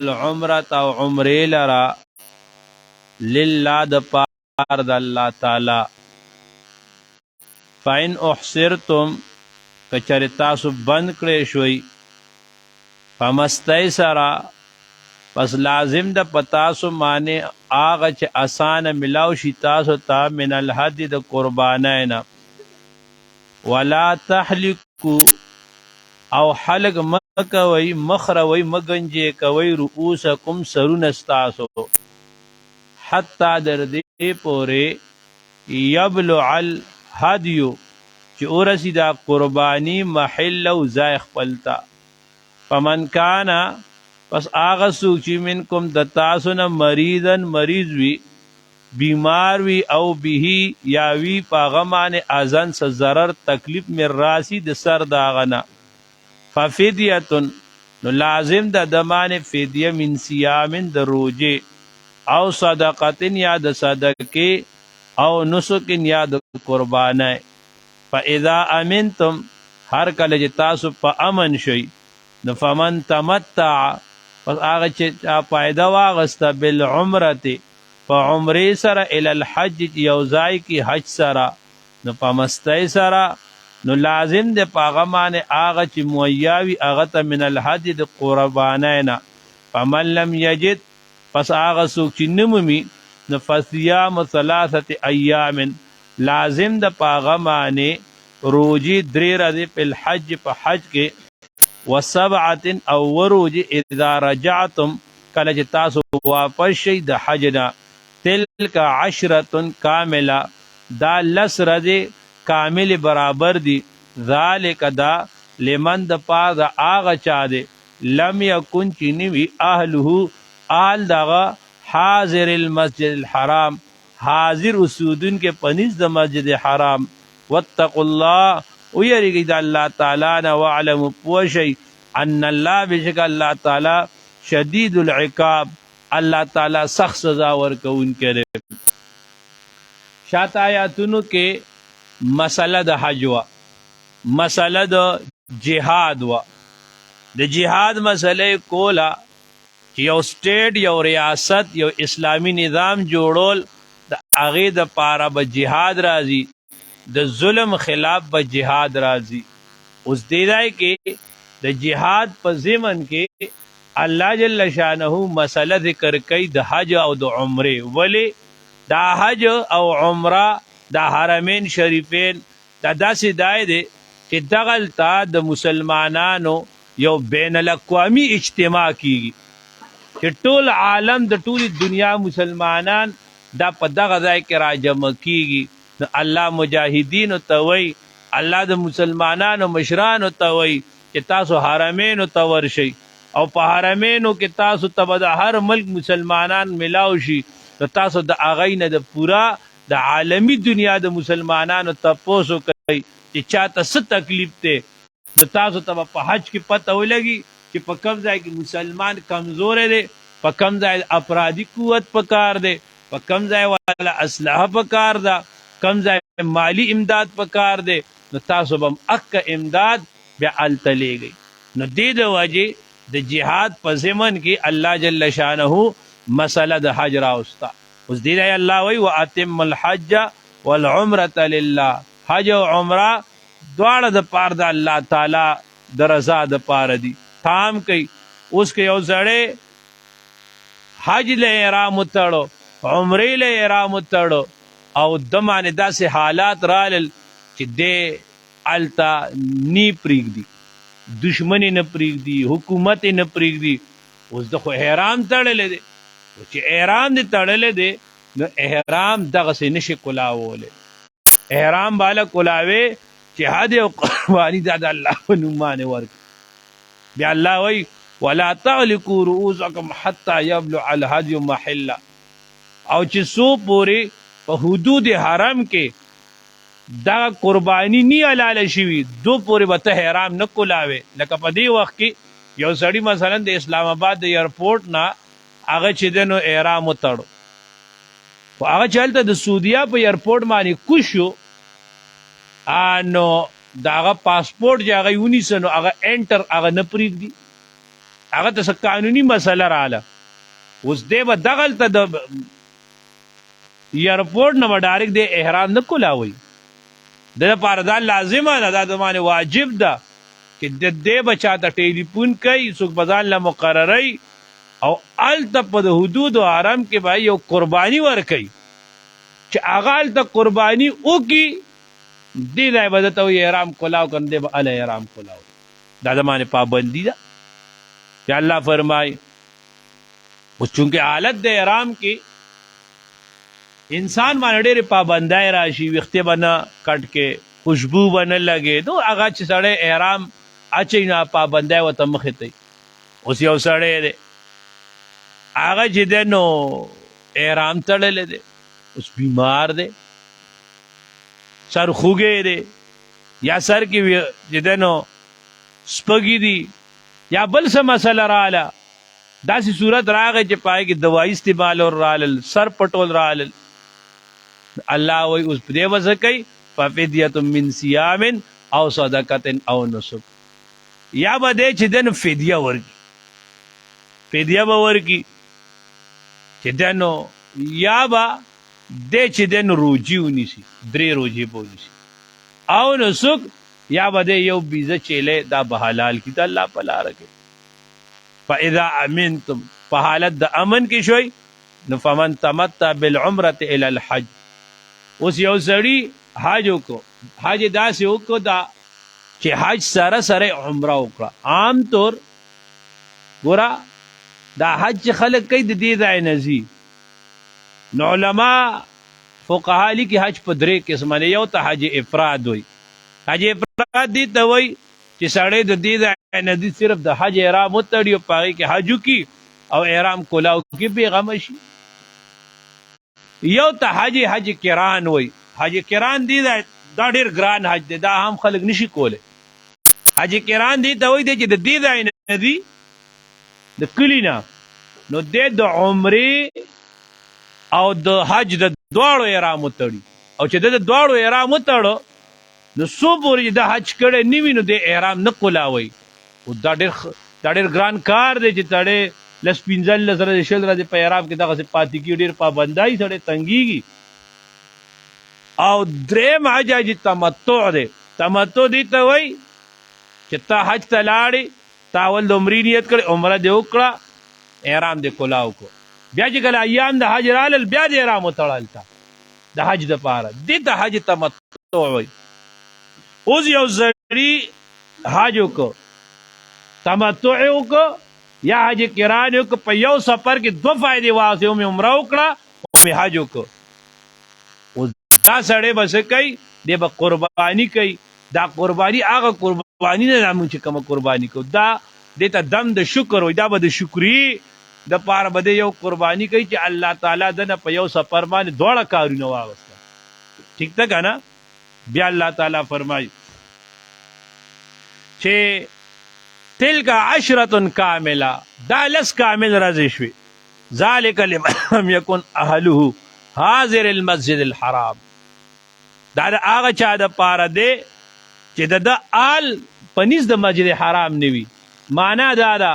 العمرة او عمره لرا لله د پار د الله تعالی. فإن احصرتم کچری تاسو بند کړی شوي فمستیسرا پس لازم د پتاسو معنی آغا چې آسان ملاو شي تاسو ته من الهدی د قربانینا. ولا تحلقوا او حلق مکوي مخروي مگنجي کوي رؤوسکم سرون استاسو حتی در دې پورې یبلع الهدیو چې ورسی دا قربانی محل او ځای خپلتا. فمن کانا پس آغا سوک چی منکم د تاسو نه مریضن مریض وی بیمار وی او بیهی یا وی پاغمان ازن سے ضرر تکلیف من راسی د سر داغنا ففدیتن نو لازم د دمان فدیه من سیامن د روجه او صدقتن یا د صدقه او نسکن یا د قربانه. فاذا امنتم هر کله چې تاسو په امن شئ نو فمن تمتع پس آغا چه پایده واغستا بالعمرت پا عمری سر الالحج یوزائی کی حج سر نو پا مستی سر نو لازم دے پاغمان آغا چه مویاوی آغتا من الحج دے قربانینا. فمن لم یجد پس آغا سوک چه نمومی نو فصیام ثلاثت ایام لازم دے پاغمان روجی دریر دے پا الحج پا حج کے وسبعت او وروج اذا رجعتم کله چې تاسو واپس شئ د حجنا. تلک عشرة کامله دا لس رضې کامل برابر دی. ذالک دا لمن د پار د آغا چا دی لم یکن چنوی اهله آل دغا حاضر المسجد الحرام حاضر اسودن کے پنیز د مسجد حرام. واتقوا الله ویریږي د الله تعالی نه وعلم پوشي ان الله بشک الله تعالی شدید العقاب الله تعالی سخت سزا ورکون کړي. شاته آیاتونو کې مسله د حج وا مسله د جهاد وا د جهاد مسله کولا چې یو سټیټ یو ریاست یو اسلامی نظام جوړول د هغه د پاره به جهاد راځي د ظلم خلاف به جهاد راځي. اوس دیدای کې د جهاد په ضمن کې الله جل شانه مسله ذکر کوي د حج او د عمره. ولی دا حج او عمره د حرمین شریفین دا داسې دای دی چې دغلته د مسلمانانو یو بین الاقوامی اجتماع کیږي چې ټول عالم د ټول دنیا مسلمانان دا په دغه ځای کې راجمع کیږي. نو الله مجاهدین ته وی الله د مسلمانانو مشرانو ته وی چې تاسو حرمینو ته ورشئ او په حرمینو کې تاسو ته د هر ملک مسلمانان ملاو شي نو تاسو د هغې نه د پورا د عالمی دنیا د مسلمانانو تپوسو کوي چې چاته څه تکلیف دی نو تاسو ته په حج کې پته ولګي چې په کوم ځای کې مسلمان کمزوری دی په کوم ځای افرادي قوت پکار دی په کوم ځای والا اسلحه پکار ده کم ځای مالی امداد پکار دی نو تاسو بم اک امداد بیا الته لیږئ. نو دې د وجې د جهاد په ضمن کې الله جل شانه مسله د حج راوستا. اوس دې دی الله وی واتم الحج والعمرة لله حج او عمره دواړه د پاره د الله تعالی د رضا د پاره دي. تام کوي اوس کې یو سړی حج له احرام تړو عمره له احرام تړو او دمانه داسې حالات رالل چې دې التا نی پریږدي دشمنی نه پریږدي حکومت نه پریږدي. اوس د خو احرام تړلې دی چې احرام دې تړلې دی نو احرام دغسې نشي کلاولی احرام بالا کلاوي چې حد او قرباني دا د الله په نوم باندې ورکړي. بیا الله وایي ولا تعلقوا رؤوسکم حتى یبلغ الهدی محله او چې سو پورې په حدود حرم کې دا قربانی نی حلاله شوي دو پورې به ته احرام نه کولاوې. لکه په دې وخت کې یو سړی مثلا د اسلام آباد د ایرپورټ نه هغه چې دی نو احرام وتړو خو هغه چې هلته د سعودیه په ایرپورټ باندې کوز شو نو د هغه پاسپورټ چې هغه ونیسه نو هغه انټر هغه نه پرېږدي هغه ته قانوني مسله رااله. اوس دی به دغلته د ایرپورټ نه به ډایرکټ دی احرام نه کولاوي. د لپاره دا لازمه ده، دا د باندې واجب ده چې د دې به چاته ټلیفون کوي، څوک به ځان له مقرروي او هلته په د حدودو حرم کې به یو قرباني ورکوي چې هغه هلته قرباني وکړي. دې ځای به درته وایي احرام کولاو که نه دی به هله احرام کولاو. دا د باندې پابندي ده چې الله فرمایي. اوس چونکې حالت د احرام کې انسان باندې ډېرې پابندۍ راشي، ویښتې به نه کټ کې، خوشبو به نه لګې، نو هغه چې سړی احرام اچوي نو پابندۍ ورته مخې ته. اوس یو سړی دی هغه چې دی نو احرام تړلی دی، اوس بیمار دی، سر خوږی دی، یا سر کې چې دی نو سپږي دي، یا بل څه مسله رااله، داسې صورت راغی چې پای کې دوايي استعمال رالل، سر پټول رالل، الله وایي اوس پرې به څه کوي؟ ففدیة من صیام او صدقة او نسک. یا به دی چې دی نو فدیه ورکړي، فدیه به ورکړي چې دی نو، یا به دی چې دی نو روجي ونیسي، 3 روجې به ونیسي، او نسک یا به دی یو بیزه چیلې دا به حلال کړي د الله په لاره کې. فاذا امنتم، په حالت د امن کې شوي نو فمن تمتع بالعمرة الى الحج. اوس یو سړي حج وکړو، حج داسې وکړو دا چې حج سره سره عمره وکړه. عام طور ګوره دا حج چې خلک کوي د دې ځای نه ځي، نو علما فقها لیکي حج په 3 قسمه دی. یو ته حج افراد وایي. حج افراد دې ته وایي چې سړی د دې ځای نه ځي، صرف د حج احرام وتړي او په هغې کې حج وکړي او احرام کولاو کې بېغمه شي. یو ته حج کران وایي. حج کران دی دا ډېر ګران حج دی، دا هم خلک نشي کولی. حج کران دی ته وایي دی چې د دې ځای نه ځي، د کلي نه، نو دی د عمرې او د حج د دواړو احرام وتړي، او چې د دواړو احرام وتړو نو څو پورې چې د حج کړی نه وي نو د احرام نه کولاوئ. دا ډېر ګران کار دی چې سړی 15 ورځې 20 ورځې په احرام کې دغسې پاتې کېږي، ډېر پابندۍ سړی تنګېږي. او درېیم حج حج تمتع دی. تمتع دې ته وایي چې ته حج ته لاړې، تا اول د عمرې نیت کړې، عمره دې وکړه، احرام دې کولاو کړو، بیا چې کله ایام د حج رالل بیا دې احرام وتړه هلته د حج دپاره، دې ته حج تمتع وایي. اوس یو سړي حج وکړو، تمتع وکړو یا حج کران وکړو، په یو سفر کې 2 فایدې واخلې، هم عمره وکړه هم حج وکړو. اوس دا سړی به څه کوي؟ دی به قرباني کوي. دا قرباني هغه قرباني نه ده موږ چې کومه قرباني کوو، دا دې ته دم د شکر وایي. دا به د شکرې دپاره به دی یو قرباني کوي چې الله تعالی دنه په یو سفر باندې دواړه کارونه واغسته. ٹھیک ده که نه؟ بیا الله تعالی فرمایي چې تلک 10 کامله، دا 10 کامل ورځې شوې. ذالک لمن لم یکن اهله حاضر المسجد الحرام. دا د هغه چا دپاره دی چې د آل په نس د مسجد حرام نه وي. معنا دا ده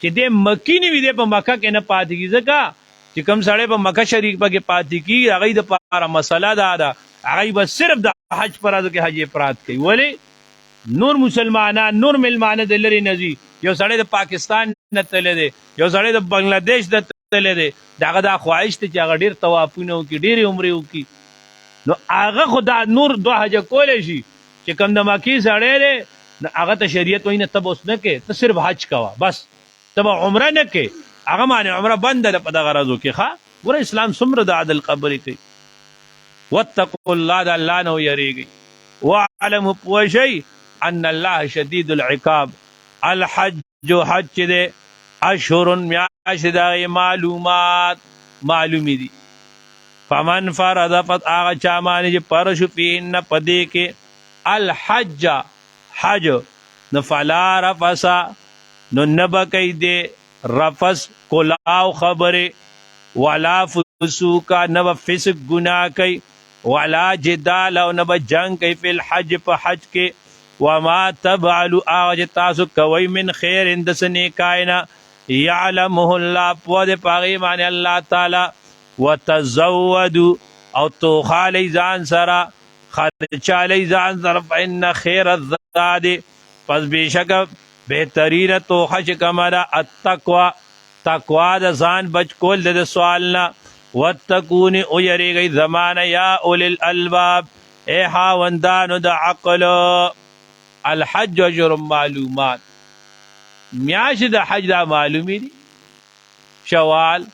چې دی مکي نه وي، دی په مکه کې نه پاتې کېږي. ځکه چې کوم سړی په مکه شریفه کې پاتې کېږي هغوی دپاره مسله دا ده، هغوی به صرف د حج په ورځو کې حج افراد کوي. ولې؟ نور مسلمانان، نور ملمانه د لرې نه ځي. یو سړی د پاکستان نه تللی دی، یو سړی د بنګلادیش نه تللی دی، د هغه دا خواهش دی چې هغه ډېر طوافونه وکړي، ډېرې عمرې وکړي. نو هغه خو دا نور 2 حجه کولی شي. چې کوم د مکې سړی دی نو هغه ته شریعت وایي نه ته به اوس نه کوې، ته صرف حج کوه، بس ته به عمره نه کوې. هغه باندې عمره بنده ده په دغه ورځو کې. ښه ګوره اسلام څومره د عدل خبرې کوي. واتقوا الله، د الله نه ویریږئ. واعلموا پوه شئ ان الله شدید العقاب. الحج حج چې دی اشهر میاشتې د هغې معلومات معلومې دي. فمن فرض پس هغه چا باندې چې فرض شو فیهن په دې کې الحج حج، نو فلا رفث، نو نه به کوي دی رفث کلاو خبرې، ولا فسوق، نه به فسق ګناه کوي، ولا جدال، او نه به جنگ کوي فی الحج په حج کې، وما تفعلوا هغه تاسو کوي من خیر د سنیکاینا یعلمه الله په دې پاغي باندې الله تعالی وتزودوا او تو خالی ځان سره خرچالی ځان سره فإن خیر الزاد پس بشک بهترین توخه چې کومه ده التقوا تقوا د ځان بچ کول د سوال نه واتقون او یریږئ زمانه یا اولی الالباب ای خاوندانو د عقل الحج اجر معلومات میاشت د حج دا معلومی دي شوال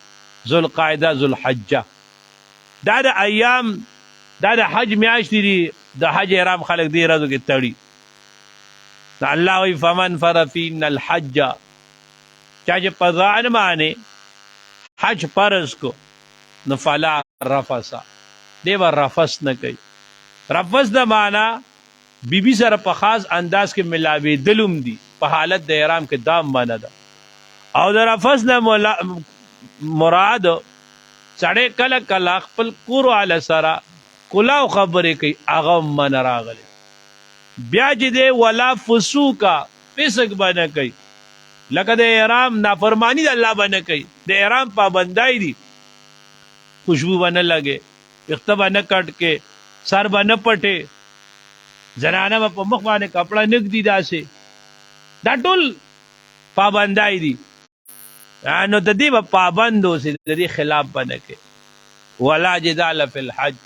ذوالقعده ذوالحجه دا د ایام دا د حج میاشت دي د حج احرام خلق دی ورځو کې تړي الله وی فمن فرفین الحج چاچه پذان مانے حج پرز کو نفلا رفسا دیو رفس نکی رفس دا مانا بی بی سر په خاص انداز کې ملاوی دلوم دی په حالت د احرام کې دام مانا دا او دا رفس نه مراد سړی کله کله خپل کور علی سره کلاو خبرې کوي هغه من راغلی بیا چې دی ولا فسوکا فسق باندې کوي لکه د احرام نافرمانی د الله باندې کوي د احرام پابندای دي خوشبو باندې لګي اخته باندې کټ کې سر باندې پټه زنانه په مخ باندې کپڑا نګ دي داسې دا ټول پابندای دي نو د دې په پابندو سي د دې خلاف باندې کوي ولا جدال فی الحج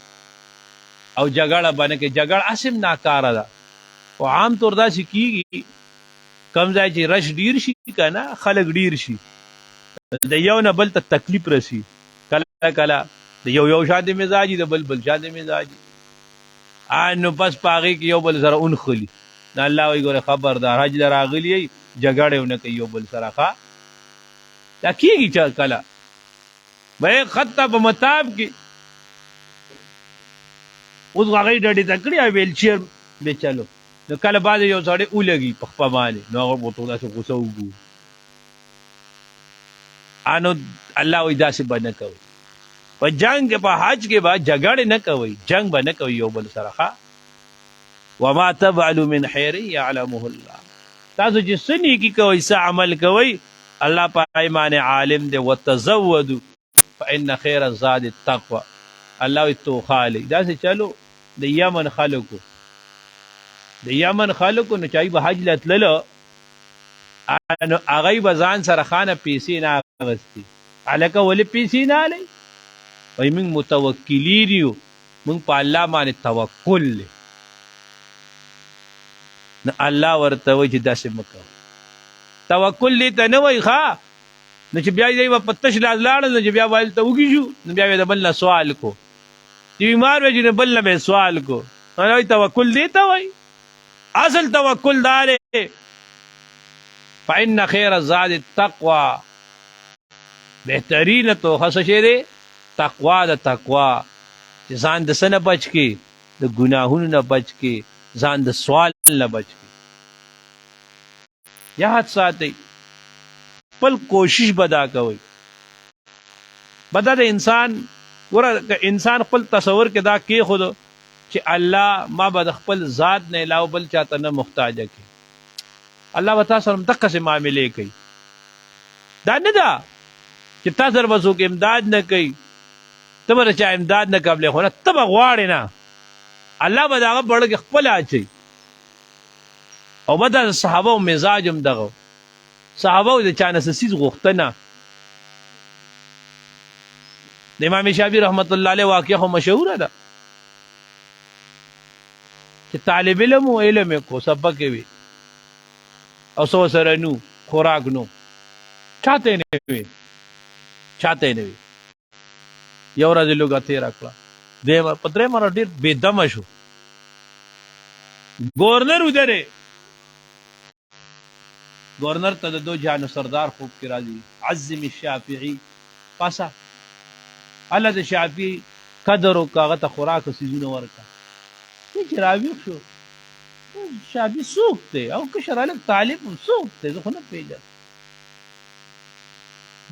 او جګړه باندې کې جګړه اسیم ناکاره ده او عام طور دا شي کیږي کم ځای چې رش ډیر شي کنه خلک ډیر شي د یو نه بل ته تکلیف رسی کله کله د یو شاده مزاجي د بل شاده مزاجي نو پس پاغي کې یو بل سره اون خلی دا الله وی ګوره خبردار حج لراغلی جګړه ونه کوي یو بل سره ښا دا کیږي چې کله به خطه په متاب کې اوس هغه ډډې تکړه ویل چیر به چلو نو کله بعد یو سړی ولګي په خپل باندې نو هغه بوتو داسې غوسه وګو انو الله وی داسې باندې کوي په جنگ په حج کې با جګړه نه کوي جنگ باندې کوي یو بل سره ښا وما تفعلوا من خير يعلمه الله تاسو چې سني کې کوي څه عمل کوي الله په ایمان عالم دی وتزودوا فإن خير الزاد التقوى الله تو خالق داسې چلو د یمن خلکو نو چای به حج لتللو انو هغه به ځان سره خانه پیسې نه اغستی الکه ولې پیسې نه علي وای موږ متوکلین یو موږ په الله باندې توکل نه الله ورته وایي چې داسې مکو توکل دې ته نه وایي ښا نو چې بیا یې په تش لاس لاړل نو چې بیا وایي ته وږي شو نو بیا د بل نه سوال کو چې بیمار وي چې بل نه سوال کو نو توکل دې ته وایي اصل توکل دار فإن خیر الزاد التقوى بهترین تو خصشه دی تقوا د تقوا چې ځان د سنه بچ کی د ګناهونو نه بچ کی ځان د سوال نه بچ کی یاد ساتي خپل کوشش بدا کوي بدا د انسان ورته انسان خپل تصور کې دا کې خود چې الله ما به خپل ذات نه علاوه بل چاته نه محتاج کی الله وتا سره دغه څه معاملې کوي دا نه دا چې تاسو سره وسو کې امداد نه کوي ته به چا امداد نه قبلې خو نه ته به غواړې نه الله به دغه بړ کې خپل اچي او به د صحابه مزاج هم دغه صحابه د چا نه سیس غوښتنه د امام شافعي رحمت الله علیه واقعه خو مشهوره ده چې طالب علم او علم کو سبق وي او سو سره نو خوراک نو چاته نه وي یو ورځ لوګه تیر کړه د پدری مر ډیر بے دم شو گورنر ودره گورنر ته دو جانو سردار خوب کی راځي عزم الشافعي پاسا الله د شافعي قدر او کاغه ته خوراک سيزونه ورکا چې راوي شو شافعي سوکته او کشراله طالب سوکته زه خو نه پیژنم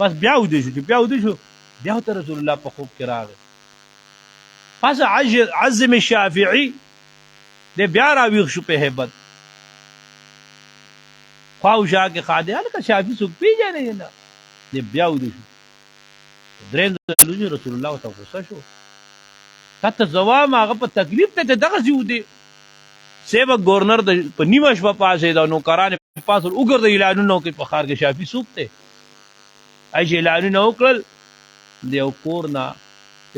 بس بیا ودی شو بیا ته رسول الله په خوب کې راغی پس عزم الشافعي د بیا راوي شو په hebat خواوشا کې خادیان کا شافعي څوک پیژنې نه دې بیا ودی درېم ځلونی رسول الله ته غوسه شو کته زوام هغه په تکلیف ته دغه زیو دی سیبا گورنر د په نیمه شپه پاسې دا نوکران پاس وګرځي اعلانونه کوي په خار کې شافعي څوک ته ايش اعلانونه وکړل د یو کور نه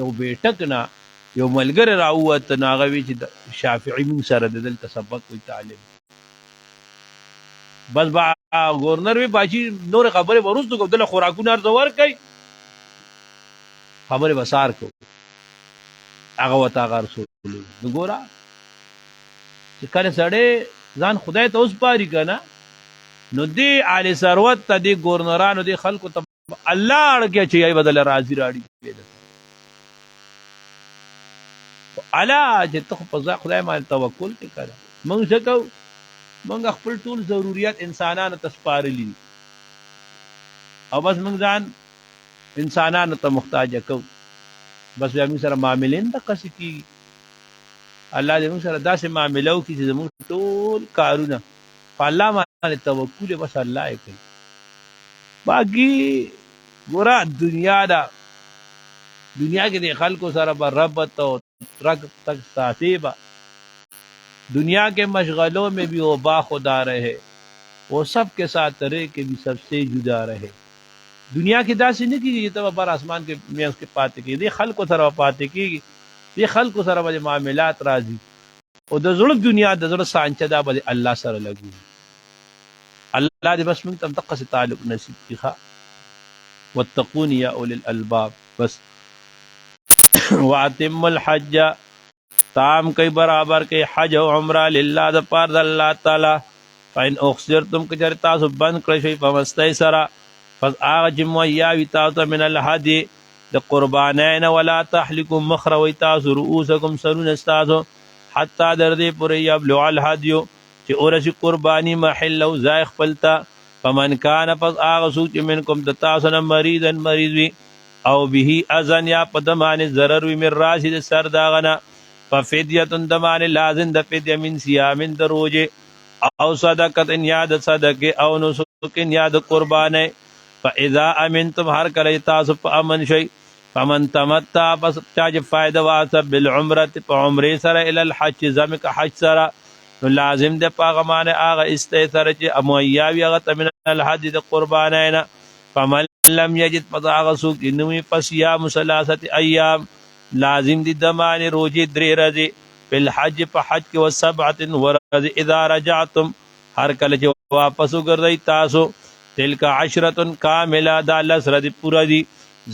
یو بیٹک نه یو ملګری راووت ناغه وی چې شافعي مون سره د دلته سبق وي تعلیم بس با گورنر وی باجی نور خبره ورستو کو دله خوراکونه ارزور کوي خبره وسار کو هغه وتا غار رسول وګورا چې کله سړی ځان خدای ته اوس پاري کنه نو دی علی ثروت ته دی گورنرانو دی خلکو ته الله اړه چې ای بدل راضی راړي الا چې ته په خدای باندې توکل وکړه موږ څه کوو موږ خپل ټول ضرورت انسانانو ته سپارلي او بس موږ ځان انسانانو ته محتاج کوو بس بیا موږ سره معاملین د قصې کیږي الله دې موږ سره داسې معامله وکړي چې زموږ ټول کارونه په الله باندې توکل بس الله یې کوي باقي ګوره دنیا کې د خلکو سره به ربط او ترک تک ساتھی با دنیا کے مشغلوں میں بھی وہ باخدا رہے وہ سب کے ساتھ رہے کہ بھی سب سے جدا رہے دنیا کی داسی نہیں کی تو بر آسمان کے میں اس کے پاتے کی یہ خلق کو سره پاتے کی یہ خلق کو سره باندې معاملات راځي او د زړه دنیا د زړه سانچه دا باندې الله سره لګي الله دې بس موږ تم تقص تعلق نصیب کیخه واتقون یا اولي الالباب بس واتم الحج تام کئی برابر کئی حج و عمرہ للہ دا پار دا اللہ تعالی فین اخسرتم کچر تاسو بند کرشوی فمستی سرا پس آغا جمعیاوی تاسو من الحدی دا قربانین ولا تحلکم مخروی تاسو رؤوسکم سرون استاسو حتی دردی پوری یبلو الحدیو چی اورسی قربانی محلو زائخ پلتا فمن کان پس آغا سوچ منکم دا تاسو مریضن مریضوی او به اذن یا پدمان ضرر وی من راسی دا سر داغنا ففدیتن دمان لازم د فدیه من صیام دروجه او صدقت یاد صدقه او نسک یاد قربانه فاذا امنتم هر کله تاسو په امن شي فمن تمتع پس چاج فائدہ واسه بالعمره په عمره سره ال الحج زمک حج سره نو لازم د پاغمانه اغه استثره چې امویاوی هغه من الحج د قربانه فمن لم یجد فضاغ سوق انوی فصيام ثلاثه ایام لازم دی دمانی روجی دری رضی فی الحج پا حج کی و سبعت ورضی اذا رجعتم ہر کل جو واپسو گردی تاسو تلک عشرت کاملا دا لس رضی پورا دی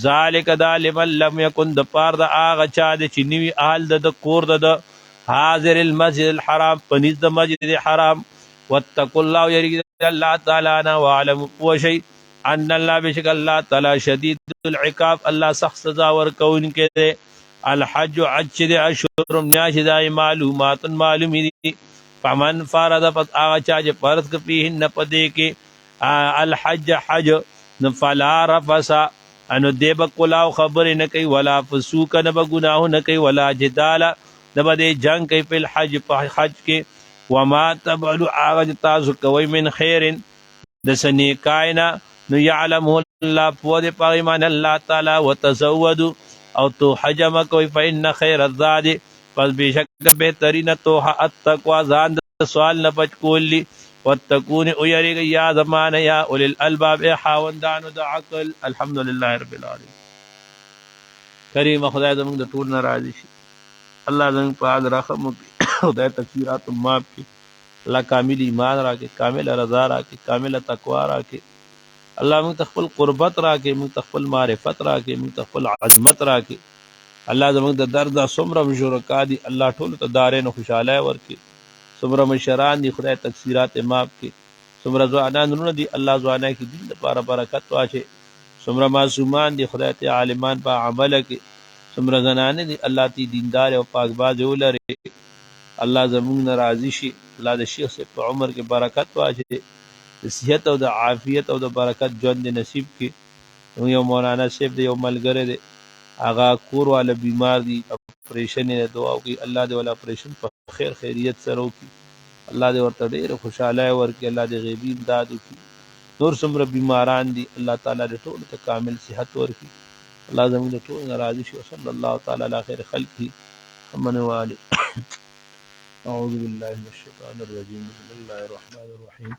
ذالک دا لمن لم یکن دا پار دا آغا چا دا چنوی آل دا کور دا حاضر المسجد الحرام پنیز دا مسجد حرام واتقوا اللہ یرید اللہ تعالیٰ وعلم وشی ان اللہ بشک اللہ تعالی شدید العقاب اللہ سخت سزا ورکون کے دے الحج عج دے اشهر میاش دای معلومات معلومی دی فمن فرض پس آغا چاچ فرض فیہن پدے کے الحج حج فلا رفسا انو دے بکلاو خبر نکی ولا فسوک نبا گناہ نکی ولا جدال نبا دے جنگ کی فی الحج پا حج کے وما تبعلو آغا جتاسو کوئی من خیر دسنی کائنا نو یعلمو اللہ پود پاغیمان اللہ تعالی وتزودو او تو حجم کوئی فإن خیر الزاد پس بیشک بہترین توحا التقوی زان سوال نپچ کولی واتقون اویری گئی یا زمان یا اولی الالباب اے حاوندانو دا عقل الحمدللہ رب العالمین کریم خدای زمان دا طول نرازی شی اللہ زمان پا آد رحم کی خدای تکفیرات ماب کی اللہ کامل ایمان را کے کامل رضا را کے کامل تقوی را کے اللہ موږ تخپل قربت راکې موږ تخپل معرفت راکې موږ تخپل عظمت راکې الله زموږ د درد څومره شرکا دي الله ټول ته دارین خوشاله ورکې څومره مشران دي خدای تکثیرات ماف کړي څومره ځوانان نونه دي الله ځوانای کې دین لپاره برکت واچي څومره معصومان دي خدای ته عالمان په عمل کې څومره زنانه دي الله تی دیندار او پاکباز ولري الله زموږ ناراضي شي الله د شیخ سے په عمر کې برکت واچي صحت او د عافیت او د برکت ژوند نصیب کړي یو مولانا صاحب دی یو ملګری دی هغه کور والا بیمار دی اپریشن یې دعا وکړي الله دې ولا اپریشن په خیر خیریت سره وکړي الله دې ورته ډېره خوشحالۍ ورکړي، الله دې غیبي امداد وکړي. نور څومره بیماران دي الله تعالی دې ټولو ته کامل صحت ورکړي. الله زموږ د ټولو نه راضي شي. وصلی الله تعالی علی خیر خلقه محمد و آله. اعوذ بالله من الشیطان الرجیم. بسم الله الرحمن الرحیم.